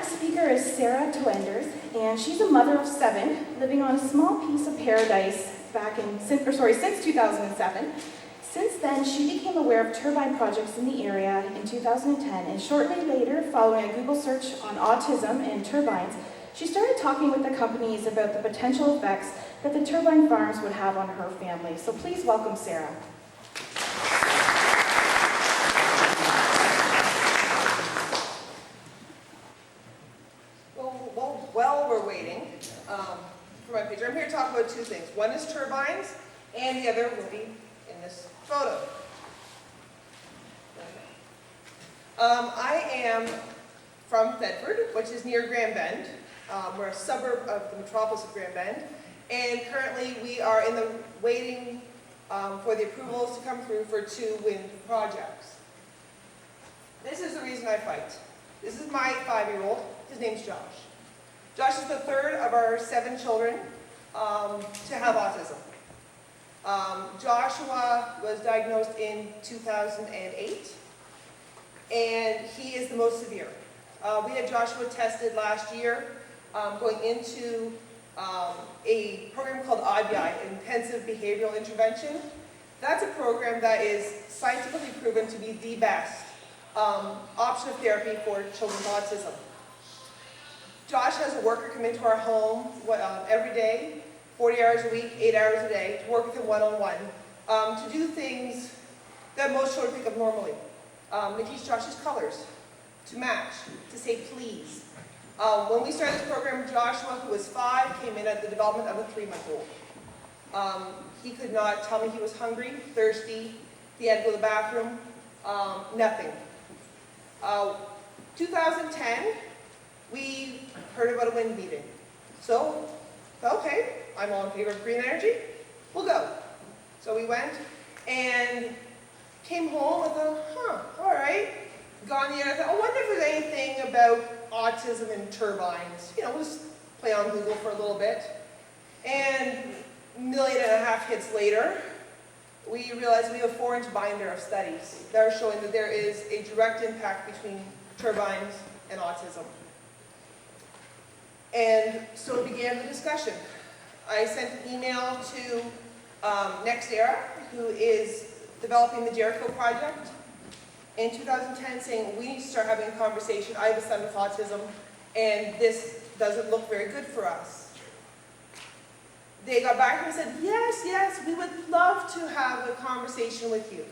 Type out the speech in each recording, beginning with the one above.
next speaker is Sarah Toenders, and she's a mother of 7, living on a small piece of paradise since 2007. Since then, she became aware of turbine projects in the area in 2010, and shortly later, following a Google search on autism and turbines, she started talking with the companies about the potential effects that the turbine farms would have on her family. So please welcome Sarah. While we're waiting for my picture, I'm here to talk about 2 things. One is turbines, and the other will be in this photo. I am from Bedford, which is near Grand Bend. We're a suburb of the metropolis of Grand Bend, and currently we are in the waiting for the approvals to come through for 2 wind projects. This is the reason I fight. This is my 5-year-old. His name's Josh. Josh is the 3rd of our 7 children to have autism. Joshua was diagnosed in 2008, and he is the most severe. We had Joshua tested last year, going into a program called IBI, Intensive Behavioral Intervention. That's a program that is scientifically proven to be the best option of therapy for children with autism. Josh has a worker come into our home every day, 40 hours a week, 8 hours a day, to work with him one-on-one, to do things that most children think of normally. To teach Josh's colors, to match, to say please. When we started this program, Joshua, who was 5, came in at the development of a 3-month-old. He could not tell me he was hungry, thirsty, he had to go to the bathroom, nothing. 2010, we heard about a wind meeting. So, okay, I'm all in favor of green energy, we'll go. So we went and came home with all right. Gone the other, I wonder if there's anything about autism and turbines. We'll just play on Google for a little bit. And 1.5 million hits later, we realized we have a 4-inch binder of studies that are showing that there is a direct impact between turbines and autism. And so began the discussion. I sent an email to NextEra, who is developing the Jericho project, in 2010 saying we need to start having a conversation. I have a son with autism, and this doesn't look very good for us. They got back and said, yes, we would love to have a conversation with you.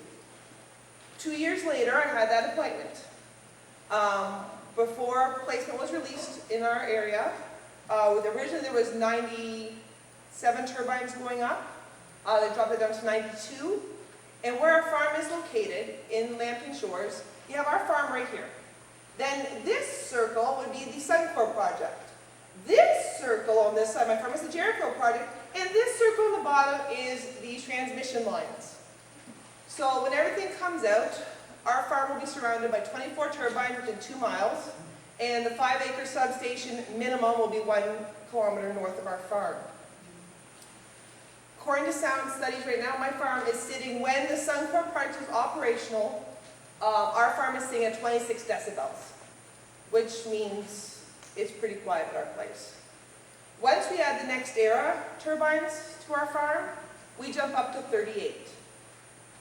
2 years later, I had that appointment. Before placement was released in our area, originally there was 97 turbines going up. They dropped it down to 92. And where our farm is located, in Lambton Shores, you have our farm right here. Then this circle would be the Suncor project. This circle on this side of my farm is the Jericho project, and this circle on the bottom is the transmission lines. So when everything comes out, our farm will be surrounded by 24 turbines within 2 miles, and the 5-acre substation minimum will be 1 kilometer north of our farm. According to sound studies right now, my farm is sitting, when the Suncor project is operational, our farm is sitting at 26 decibels, which means it's pretty quiet at our place. Once we add the NextEra turbines to our farm, we jump up to 38.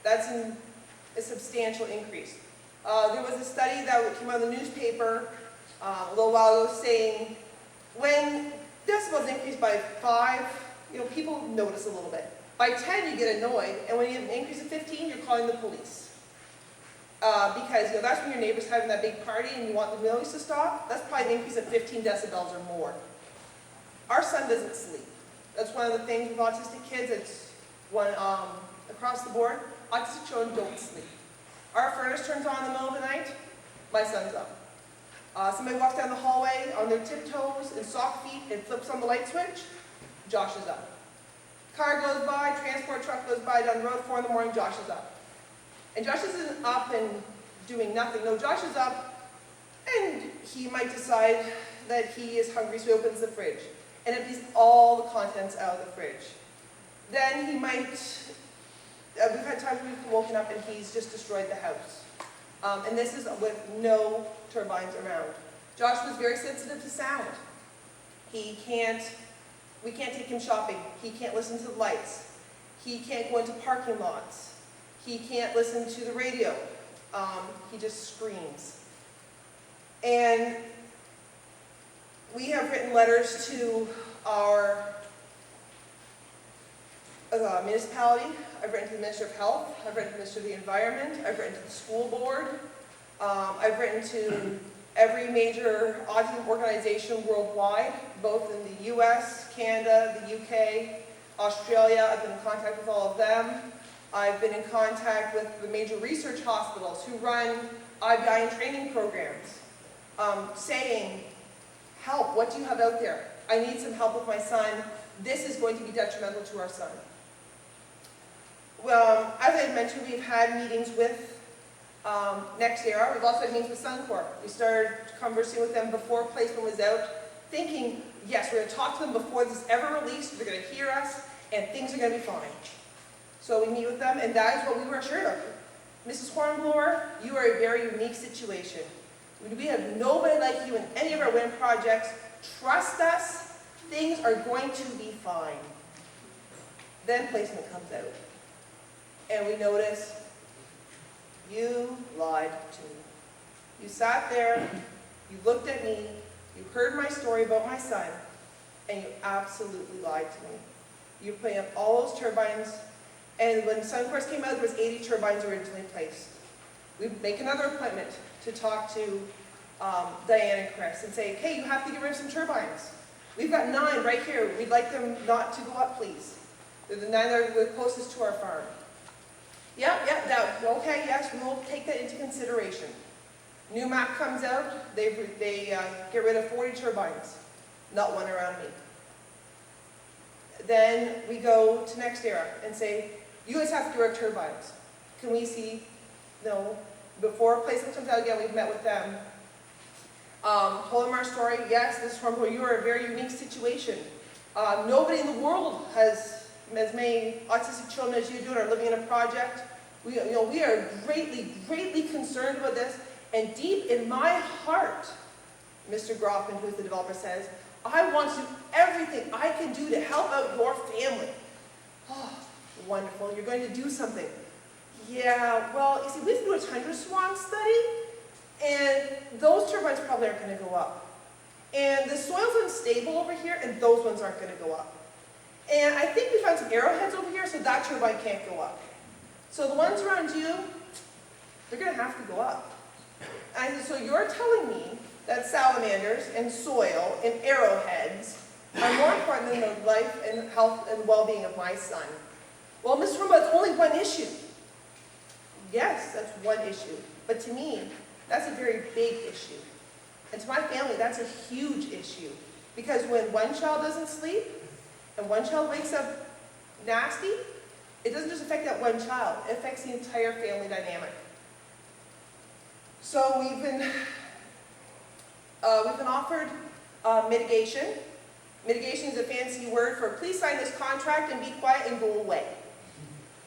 That's a substantial increase. There was a study that came out in the newspaper a little while ago saying when decibels increase by 5, people notice a little bit. By 10, you get annoyed, and when you have an increase of 15, you're calling the police. Because that's when your neighbor's having that big party and you want the noise to stop. That's probably an increase of 15 decibels or more. Our son doesn't sleep. That's one of the things with autistic kids. It's one across the board. Autistic children don't sleep. Our furnace turns on in the middle of the night, my son's up. Somebody walks down the hallway on their tiptoes and soft feet and flips on the light switch, Josh is up. Car goes by, transport truck goes by down the road, 4 in the morning, Josh is up. And Josh isn't up and doing nothing. No, Josh is up and he might decide that he is hungry, so he opens the fridge and empties all the contents out of the fridge. Then he might, we've had times when we've woken up and he's just destroyed the house. And this is with no turbines around. Josh was very sensitive to sound. We can't take him shopping. He can't listen to the lights. He can't go into parking lots. He can't listen to the radio. He just screams. And we have written letters to our municipality. I've written to the Minister of Health. I've written to the Minister of the Environment. I've written to the school board. I've written to every major autism organization worldwide, both in the US, Canada, the UK, Australia. I've been in contact with all of them. I've been in contact with the major research hospitals who run IBI and training programs, saying, help, what do you have out there? I need some help with my son. This is going to be detrimental to our son. Well, as I had mentioned, we've had meetings with NextEra. We've also had meetings with Suncor. We started conversing with them before placement was out, thinking, yes, we're going to talk to them before this is ever released, they're going to hear us, and things are going to be fine. So we meet with them, and that is what we were assured of. Mrs. Hornblower, you are a very unique situation. We have nobody like you in any of our wind projects. Trust us, things are going to be fine. Then placement comes out. And we notice, you lied to me. You sat there, you looked at me, you heard my story about my son, and you absolutely lied to me. You're putting up all those turbines, and when Suncor came out, there was 80 turbines originally placed. We make another appointment to talk to Diane and Chris and say, hey, you have to get rid of some turbines. We've got 9 right here. We'd like them not to go up, please. They're the 9 that are the closest to our farm. Okay, yes, we will take that into consideration. New map comes out, they get rid of 40 turbines, not one around me. Then we go to NextEra and say, you guys have to direct turbines. Can we see? No. Before placement comes out again, we've met with them. Told them our story. Yes, this is Hornblower. You are a very unique situation. Nobody in the world has as many autistic children as you do and are living in a project. We are greatly, greatly concerned about this. And deep in my heart, Mr. Groffman, who's the developer, says, I want to do everything I can do to help out your family. Oh, wonderful. You're going to do something. Yeah, well, you see, we have to do a tundra swan study, and those turbines probably aren't going to go up. And the soil's unstable over here, and those ones aren't going to go up. And I think we found some arrowheads over here, so that turbine can't go up. So the ones around you, they're going to have to go up. And I said, so you're telling me that salamanders and soil and arrowheads are more important than the life and health and well-being of my son? Well, Mr. Rumba, it's only one issue. Yes, that's one issue. But to me, that's a very big issue. And to my family, that's a huge issue. Because when one child doesn't sleep, and one child wakes up nasty, it doesn't just affect that one child, it affects the entire family dynamic. So we've been offered mitigation. Mitigation is a fancy word for please sign this contract and be quiet and go away.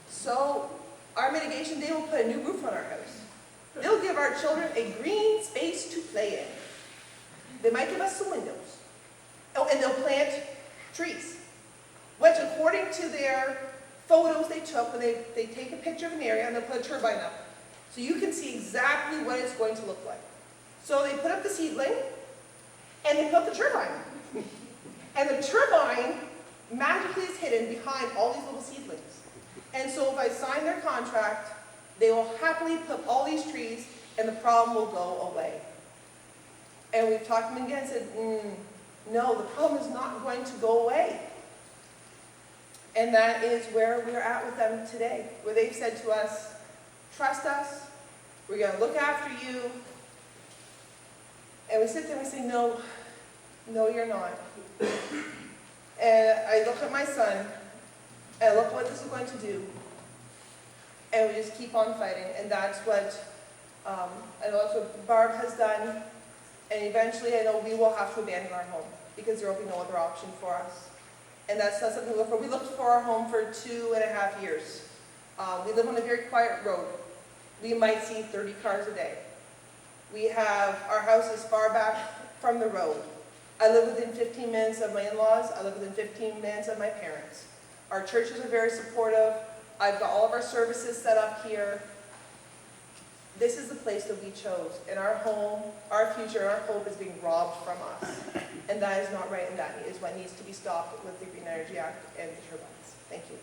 So our mitigation, they will put a new roof on our house. They'll give our children a green space to play in. They might give us some windows. Oh, and they'll plant trees, which according to their photos they took when they take a picture of an area and they'll put a turbine up. So you can see exactly what it's going to look like. So they put up the seedling and they put up the turbine. And the turbine magically is hidden behind all these little seedlings. And so if I sign their contract, they will happily put up all these trees and the problem will go away. And we've talked to them again and said, no, the problem is not going to go away. And that is where we're at with them today, where they've said to us, trust us, we're going to look after you. And we sit there and we say, no, you're not. And I look at my son, and I look what this is going to do, and we just keep on fighting. And that's what I know that's what Barb has done. And eventually, I know we will have to abandon our home because there will be no other option for us. And that's not something we look for. We looked for our home for 2.5 years. We live on a very quiet road. We might see 30 cars a day. We have our house as far back from the road. I live within 15 minutes of my in-laws. I live within 15 minutes of my parents. Our churches are very supportive. I've got all of our services set up here. This is the place that we chose, and our home, our future, our hope is being robbed from us. And that is not right, and that is what needs to be stopped with the Green Energy Act and the turbines. Thank you.